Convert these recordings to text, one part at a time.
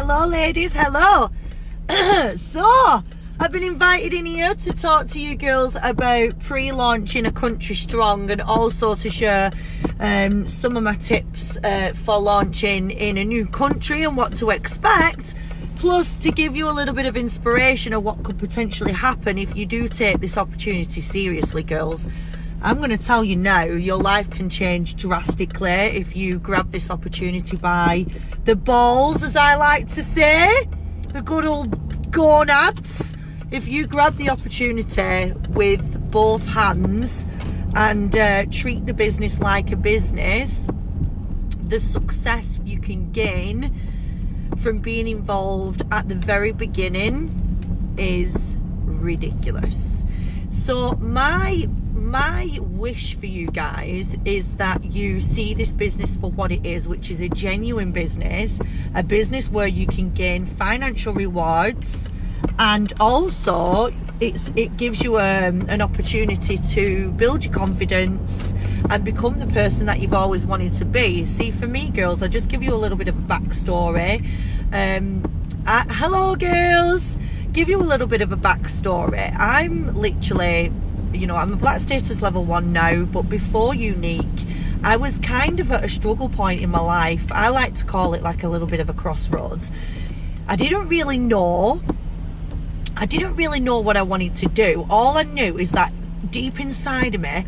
Hello ladies, hello. So I've been invited in here to talk to you girls about pre-launching a country strong, and also to share some of my tips for launching in a new country and what to expect, plus to give you a little bit of inspiration of what could potentially happen if you do take this opportunity seriously. Girls, I'm going to tell you now, your life can change drastically if you grab this opportunity by the balls, as I like to say, the good old gonads. If you grab the opportunity with both hands and treat the business like a business, the success you can gain from being involved at the very beginning is ridiculous. So my wish for you guys is that you see this business for what it is, which is a genuine business, a business where you can gain financial rewards, and also it gives you an opportunity to build your confidence and become the person that you've always wanted to be. See, for me, girls, I'll just give you a little bit of a backstory. Hello girls, give you a little bit of a backstory. I'm literally, you know, I'm a black status level 1 now, but before Unique, I was kind of at a struggle point in my life. I like to call it like a little bit of a crossroads. I didn't really know what I wanted to do. All I knew is that deep inside of me,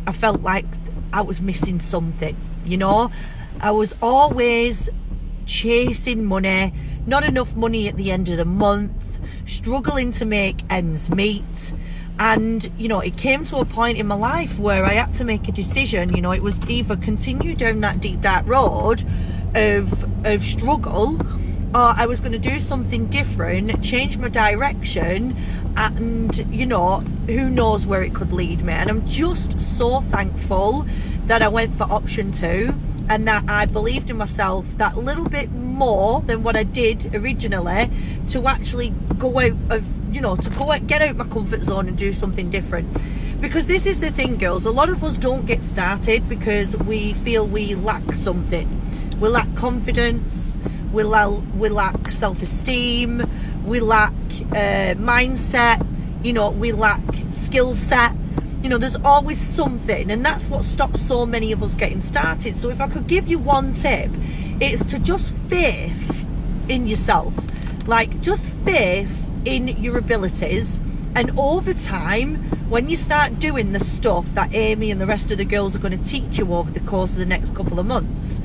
I felt like I was missing something, you know. I was always chasing money, not enough money at the end of the month, struggling to make ends meet. And, you know, it came to a point in my life where I had to make a decision. You know, it was either continue down that deep, dark road of struggle, or I was going to do something different, change my direction, and, you know, who knows where it could lead me. And I'm just so thankful that I went for option 2, and that I believed in myself that little bit more than what I did originally, to actually go out of, you know, to get out my comfort zone and do something different. Because this is the thing, girls, a lot of us don't get started because we feel we lack something. We lack confidence, we lack self-esteem, we lack mindset, you know, we lack skill set. You know, there's always something, and that's what stops so many of us getting started. So if I could give you one tip, it's to just faith in yourself. Like, just faith in your abilities, and over time, when you start doing the stuff that Amy and the rest of the girls are going to teach you over the course of the next couple of months,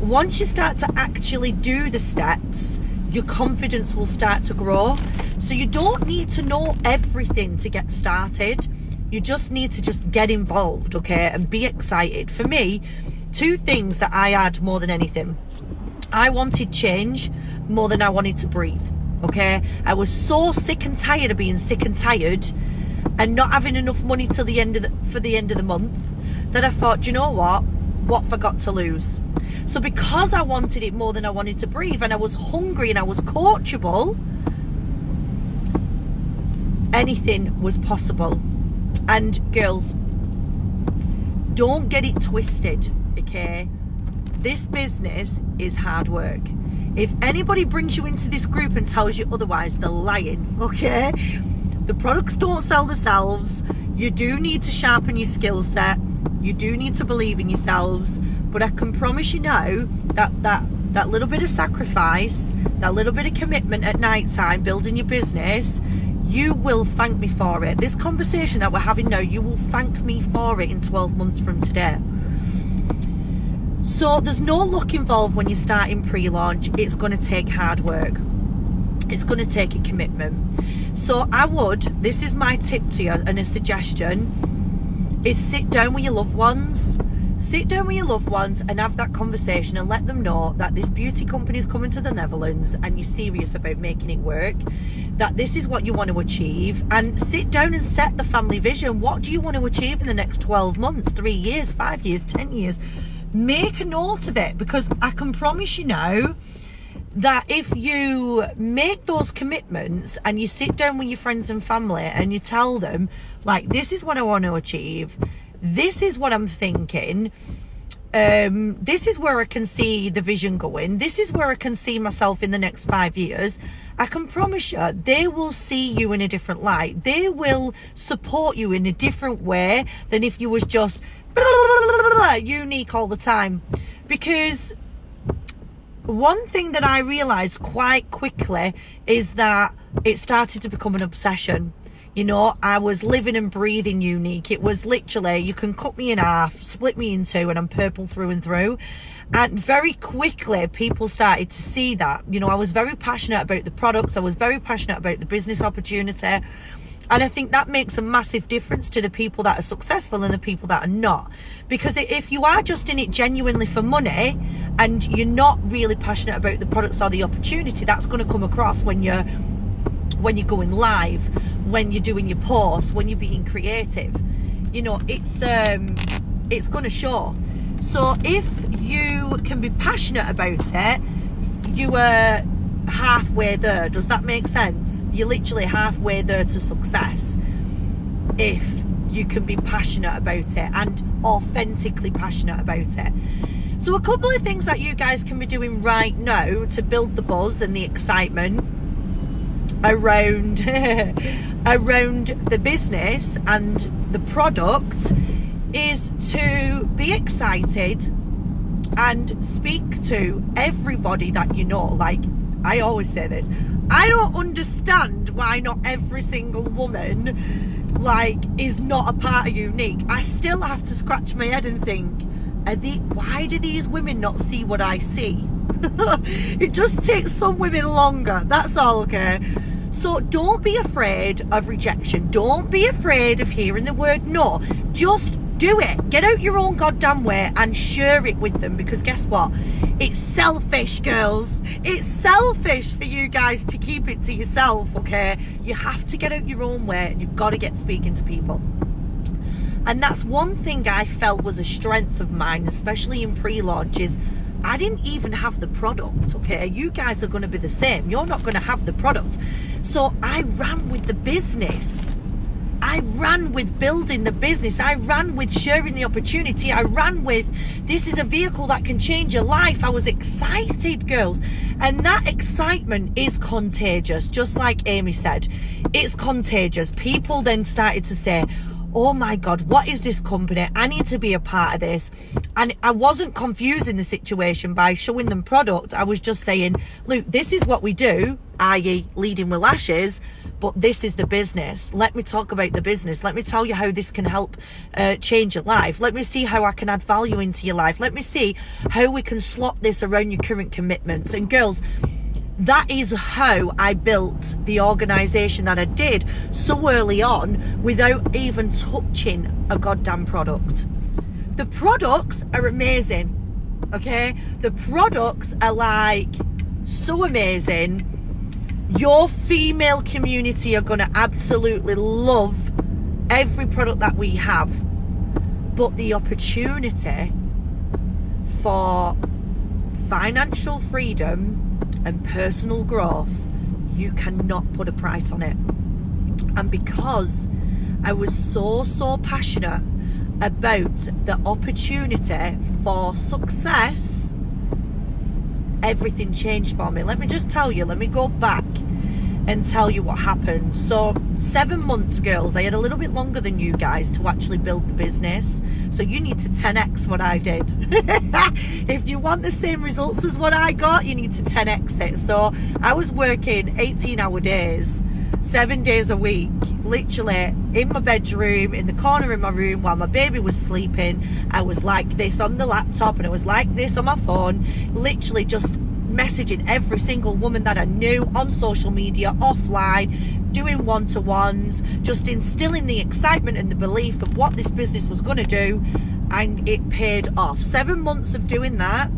once you start to actually do the steps, your confidence will start to grow. So you don't need to know everything to get started. You just need to just get involved, okay, and be excited. For me, 2 things that I had more than anything. I wanted change more than I wanted to breathe, okay? I was so sick and tired of being sick and tired and not having enough money till the end of the month, that I thought, do you know what have I got to lose? So because I wanted it more than I wanted to breathe, and I was hungry and I was coachable, anything was possible. And girls, don't get it twisted, okay? This business is hard work. If anybody brings you into this group and tells you otherwise, they're lying, okay? The products don't sell themselves. You do need to sharpen your skill set. You do need to believe in yourselves. But I can promise you now that little bit of sacrifice, that little bit of commitment at night time, building your business, you will thank me for it. This conversation that we're having now, you will thank me for it in 12 months from today. So there's no luck involved when you're starting pre-launch. It's going to take hard work. It's going to take a commitment. So this is my tip to you, and a suggestion, is sit down with your loved ones. Sit down with your loved ones and have that conversation and let them know that this beauty company is coming to the Netherlands and you're serious about making it work, that this is what you want to achieve, and sit down and set the family vision. What do you want to achieve in the next 12 months, 3 years, 5 years, 10 years? Make a note of it, because I can promise you now that if you make those commitments and you sit down with your friends and family and you tell them, like, this is what I want to achieve, this is what I'm thinking, This is where I can see the vision going. This is where I can see myself in the next 5 years. I can promise you, they will see you in a different light. They will support you in a different way than if you was just unique all the time. Because one thing that I realized quite quickly is that it started to become an obsession. You know, I was living and breathing unique. It was literally, you can cut me in half, split me in two, and I'm purple through and through. And very quickly, people started to see that. You know, I was very passionate about the products. I was very passionate about the business opportunity. And I think that makes a massive difference to the people that are successful and the people that are not. Because if you are just in it genuinely for money and you're not really passionate about the products or the opportunity, that's going to come across when you're going live, when you're doing your posts, when you're being creative. You know, it's going to show. So if you can be passionate about it, you are halfway there. Does that make sense? You're literally halfway there to success if you can be passionate about it and authentically passionate about it. So a couple of things that you guys can be doing right now to build the buzz and the excitement around around the business and the product is to be excited and speak to everybody that you know. Like, I always say this, I don't understand why not every single woman like is not a part of Unique. I still have to scratch my head and think, why do these women not see what I see? It just takes some women longer, that's all. Okay, so don't be afraid of rejection. Don't be afraid of hearing the word no. Just do it. Get out your own goddamn way and share it with them, because guess what? It's selfish, girls. It's selfish for you guys to keep it to yourself, okay? You have to get out your own way and you've got to get speaking to people. And that's one thing I felt was a strength of mine, especially in pre-launch, is I didn't even have the product, okay? You guys are going to be the same. You're not going to have the product. So I ran with the business. I ran with building the business. I ran with sharing the opportunity. I ran with, this is a vehicle that can change your life. I was excited, girls. And that excitement is contagious. Just like Amy said, it's contagious. People then started to say, oh my God, what is this company? I need to be a part of this. And I wasn't confusing the situation by showing them product. I was just saying, look, this is what we do, i.e. leading with lashes, but this is the business. Let me talk about the business. Let me tell you how this can help change your life. Let me see how I can add value into your life. Let me see how we can slot this around your current commitments. And girls, that is how I built the organisation that I did so early on without even touching a goddamn product. The products are amazing, okay? The products are like so amazing. Your female community are going to absolutely love every product that we have. But the opportunity for financial freedom and personal growth, you cannot put a price on it. And because I was so passionate about the opportunity for success, everything changed for me. Let me just tell you, let me go back and tell you what happened. So 7 months, girls. I had a little bit longer than you guys to actually build the business. So you need to 10x what I did. If you want the same results as what I got, you need to 10x it. So I was working 18-hour days, 7 days a week, literally in my bedroom, in the corner of my room while my baby was sleeping. I was like this on the laptop and I was like this on my phone, literally just messaging every single woman that I knew on social media, offline, doing one-to-ones, just instilling the excitement and the belief of what this business was going to do, and it paid off. 7 months of doing that,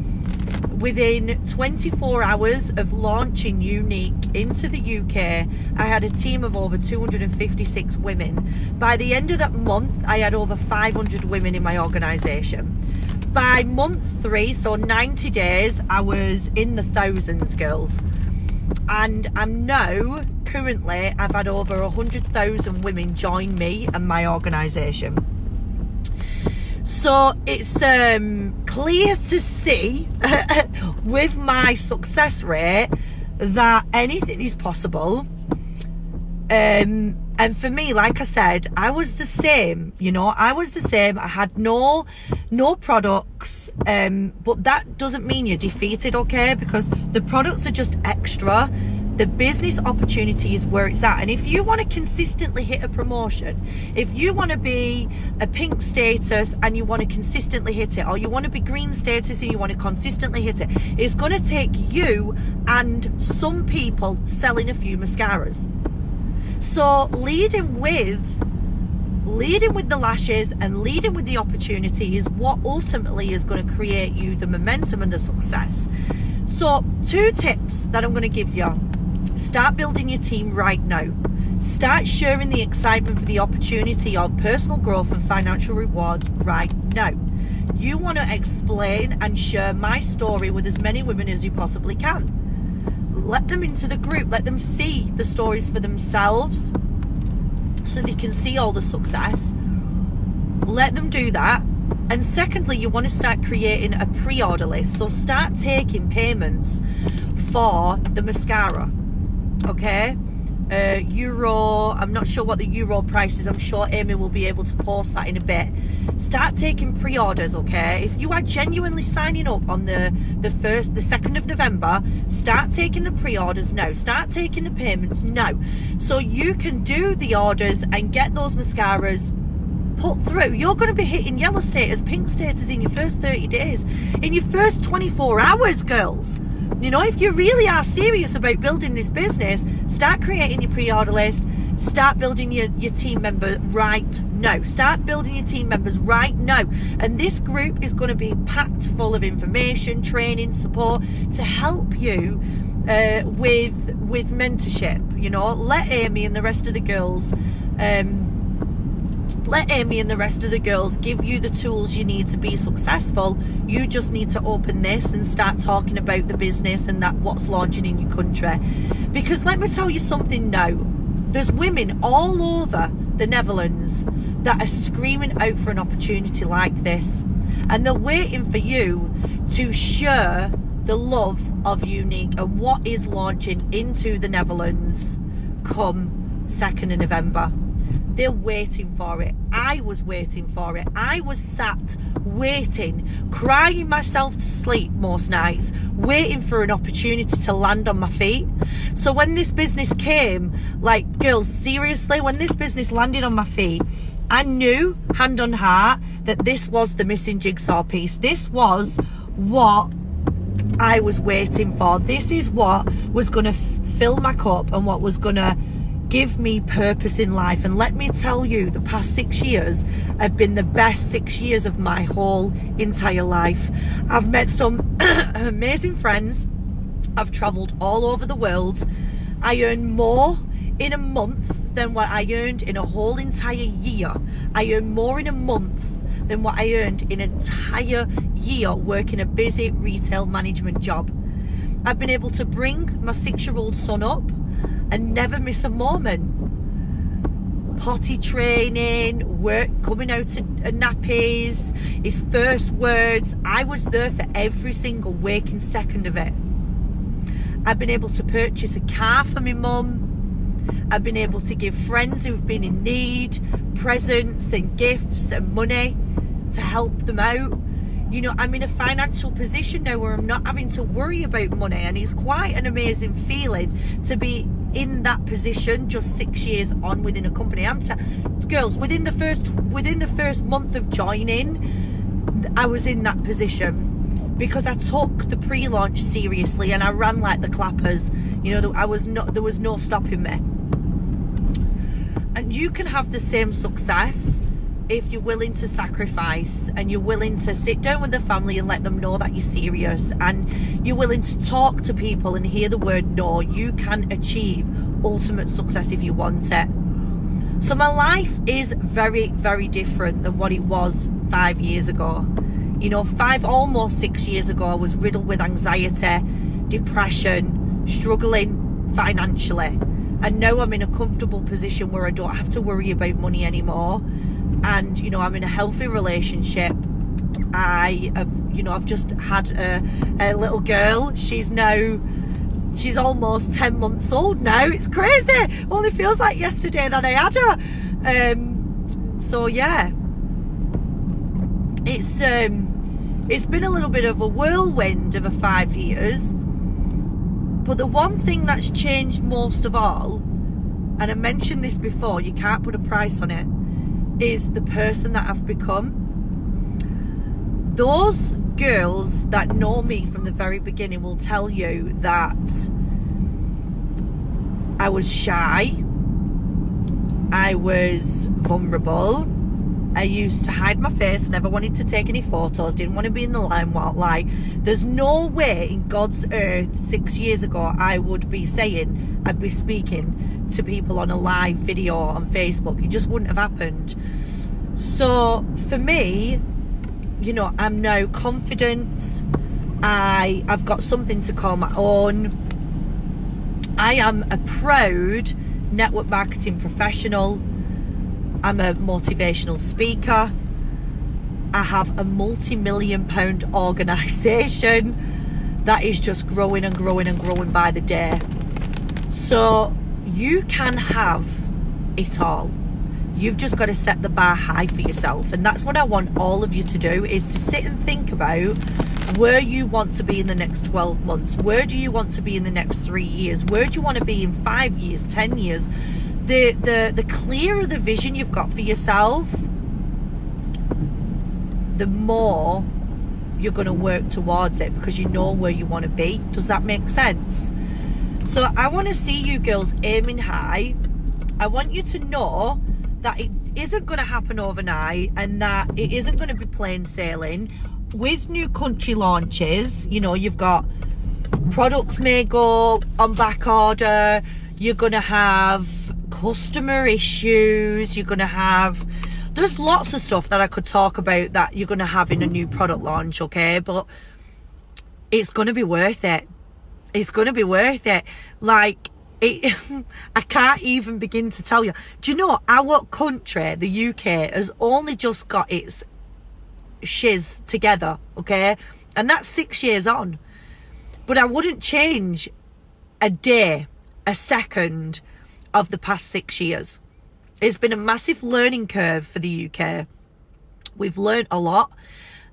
within 24 hours of launching Unique into the UK, I had a team of over 256 women. By the end of that month, I had over 500 women in my organisation. By month 3, so 90 days, I was in the thousands, girls. And I'm now, currently, I've had over 100,000 women join me and my organisation. So it's clear to see with my success rate that anything is possible. And for me, like I said, I was the same, you know, I was the same. I had no products, but that doesn't mean you're defeated, okay? Because the products are just extra. The business opportunity is where it's at. And if you want to consistently hit a promotion, if you want to be a pink status and you want to consistently hit it, or you want to be green status and you want to consistently hit it, it's going to take you and some people selling a few mascaras. So leading with the lashes and leading with the opportunity is what ultimately is going to create you the momentum and the success. So 2 tips that I'm going to give you. Start building your team right now. Start sharing the excitement for the opportunity of personal growth and financial rewards right now. You want to explain and share my story with as many women as you possibly can. Let them into the group. Let them see the stories for themselves so they can see all the success. Let them do that. And secondly, you want to start creating a pre-order list. So start taking payments for the mascara. Okay? Euro, I'm not sure what the euro price is. I'm sure Amy will be able to post that in a bit. Start taking pre-orders, okay? If you are genuinely signing up on the 2nd of November, start taking the pre-orders now. Start taking the payments now. So you can do the orders and get those mascaras put through. You're going to be hitting yellow status, pink status in your first 30 days. In your first 24 hours, girls. You know, if you really are serious about building this business, start creating your pre-order list. Start building your team member right now. Start building your team members right now. And this group is going to be packed full of information, training, support to help you with mentorship. You know, let Amy and the rest of the girls give you the tools you need to be successful. You just need to open this and start talking about the business and that what's launching in your country. Because let me tell you something now. There's women all over the Netherlands that are screaming out for an opportunity like this. And they're waiting for you to share the love of Unique and what is launching into the Netherlands come 2nd of November. They're waiting for it. I was waiting for it. I was sat waiting, crying myself to sleep most nights, waiting for an opportunity to land on my feet. So when this business came, like, girls, seriously, when this business landed on my feet, I knew, hand on heart, that this was the missing jigsaw piece. This was what I was waiting for. This is what was going to fill my cup and what was going to give me purpose in life. And let me tell you, the past 6 years have been the best 6 years of my whole entire life. I've met some amazing friends. I've traveled all over the world. I earn more in a month than what I earned in a whole entire year. I earn more in a month than what I earned in an entire year working a busy retail management job. I've been able to bring my 6-year-old son up and never miss a moment. Potty training, work, coming out to nappies, his first words. I was there for every single waking second of it. I've been able to purchase a car for my mum. I've been able to give friends who've been in need presents and gifts and money to help them out. You know, I'm in a financial position now where I'm not having to worry about money, and it's quite an amazing feeling to be in that position just 6 years on within a company. Girls, within the first month of joining, I was in that position because I took the pre-launch seriously and I ran like the clappers. You know, there was no stopping me. And you can have the same success if you're willing to sacrifice and you're willing to sit down with the family and let them know that you're serious, and you're willing to talk to people and hear the word no. You can achieve ultimate success if you want it. So my life is very, very different than what it was 5 years ago. You know, almost 6 years ago, I was riddled with anxiety, depression, struggling financially. And now I'm in a comfortable position where I don't have to worry about money anymore. And, you know, I'm in a healthy relationship. I have, you know, I've just had a little girl. She's almost 10 months old now. It's crazy. Only feels like yesterday that I had her. So yeah, it's been a little bit of a whirlwind of a 5 years. But the one thing that's changed most of all, and I mentioned this before, you can't put a price on it, is the person that I've become. Those girls that know me from the very beginning will tell you that I was shy, I was vulnerable, I used to hide my face, never wanted to take any photos, didn't want to be in the limelight. Like, there's no way in God's earth 6 years ago I would be saying, I'd be speaking to people on a live video on Facebook. It just wouldn't have happened. So for me, you know, I'm now confident. I've got something to call my own. I am a proud network marketing professional. I'm a motivational speaker. I have a multi-million-pound organisation that is just growing and growing and growing by the day. So you can have it all. You've just got to set the bar high for yourself. And that's what I want all of you to do, is to sit and think about where you want to be in the next 12 months. Where do you want to be in the next 3 years? Where do you want to be in 5 years, 10 years? The clearer the vision you've got for yourself, the more you're going to work towards it, because you know where you want to be. Does that make sense? So I want to see you girls aiming high. I want you to know that it isn't going to happen overnight, and that it isn't going to be plain sailing. With new country launches, you know, you've got products may go on back order, you're going to have customer issues, you're going to have, there's lots of stuff that I could talk about that you're going to have in a new product launch, okay? But it's going to be worth it. It's going to be worth it. Like, I can't even begin to tell you. Do you know, our country, the UK, has only just got its shiz together, okay? And that's 6 years on. But I wouldn't change a day, a second of the past 6 years. It's been a massive learning curve for the UK. We've learned a lot,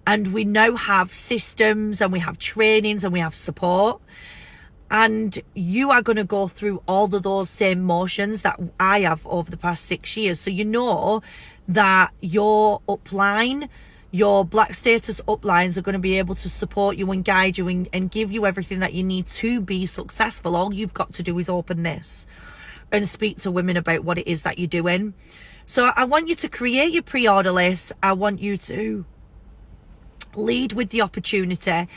and we now have systems, and we have trainings, and we have support. And you are going to go through all of those same motions that I have over the past 6 years. So you know that your upline, your Black Status uplines, are going to be able to support you and guide you and give you everything that you need to be successful. All you've got to do is open this and speak to women about what it is that you're doing. So I want you to create your pre-order list. I want you to lead with the opportunity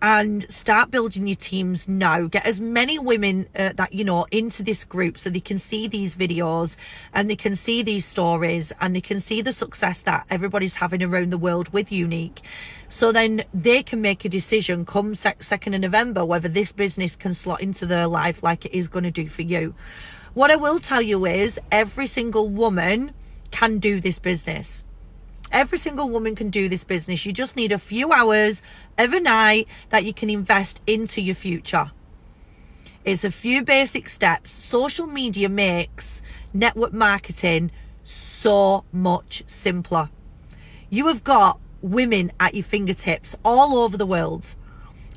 and start building your teams now. Get as many women that you know into this group, so they can see these videos and they can see these stories and they can see the success that everybody's having around the world with Unique. So then they can make a decision come 2nd of November whether this business can slot into their life like it is going to do for you. What I will tell you is every single woman can do this business. Every single woman can do this business. You just need a few hours of a night that you can invest into your future. It's a few basic steps. Social media makes network marketing so much simpler. You have got women at your fingertips all over the world.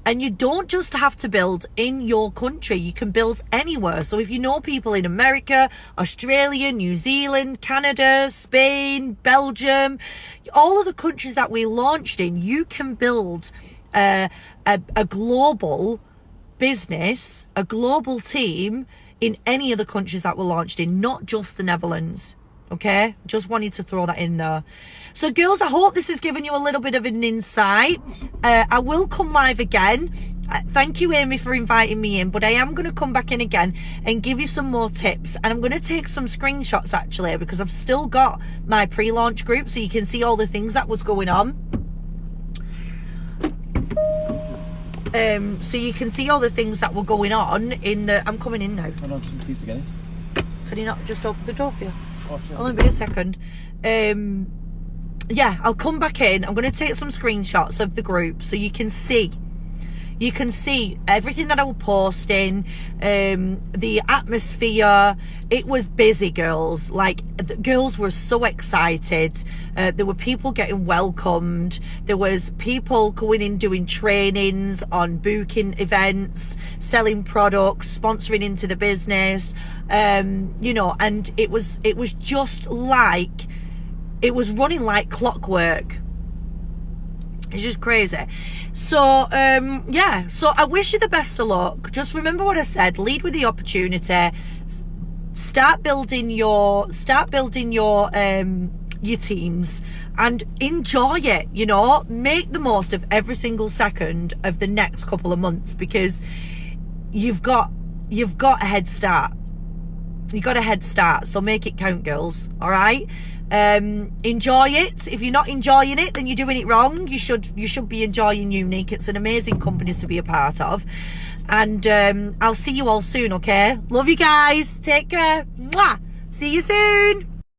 And you don't just have to build in your country. You can build anywhere. So if you know people in America, Australia, New Zealand, Canada, Spain, Belgium, all of the countries that we launched in, you can build a global business, a global team in any of the countries that were launched in, not just the Netherlands. Okay, just wanted to throw that in there. So girls, I hope this has given you a little bit of an insight. I will come live again. Thank you, Amy, for inviting me in, but I am going to come back in again and give you some more tips. And I'm going to take some screenshots actually, because I've still got my pre-launch group, so you can see all the things that was going on. So you can see all the things that were going on in the... I'm coming in now. Hold on, just please beginning. Can you not just open the door for you? Oh, sure. Only be a second. yeah, I'll come back in. I'm going to take some screenshots of the group so you can see everything that I was posting, the atmosphere. It was busy, girls. Like, the girls were so excited. There were people getting welcomed. There was people going in doing trainings on booking events, selling products, sponsoring into the business, you know, and it was just like, it was running like clockwork. It's just crazy. So, yeah. So I wish you the best of luck. Just remember what I said. Lead with the opportunity. Start building your teams and enjoy it. You know, make the most of every single second of the next couple of months, because you've got a head start. You got a head start. So make it count, girls. All right. Enjoy it. If you're not enjoying it, then you're doing it wrong. You should be enjoying Younique. It's an amazing company to be a part of. And I'll see you all soon, okay? Love you guys. Take care. Mwah. See you soon.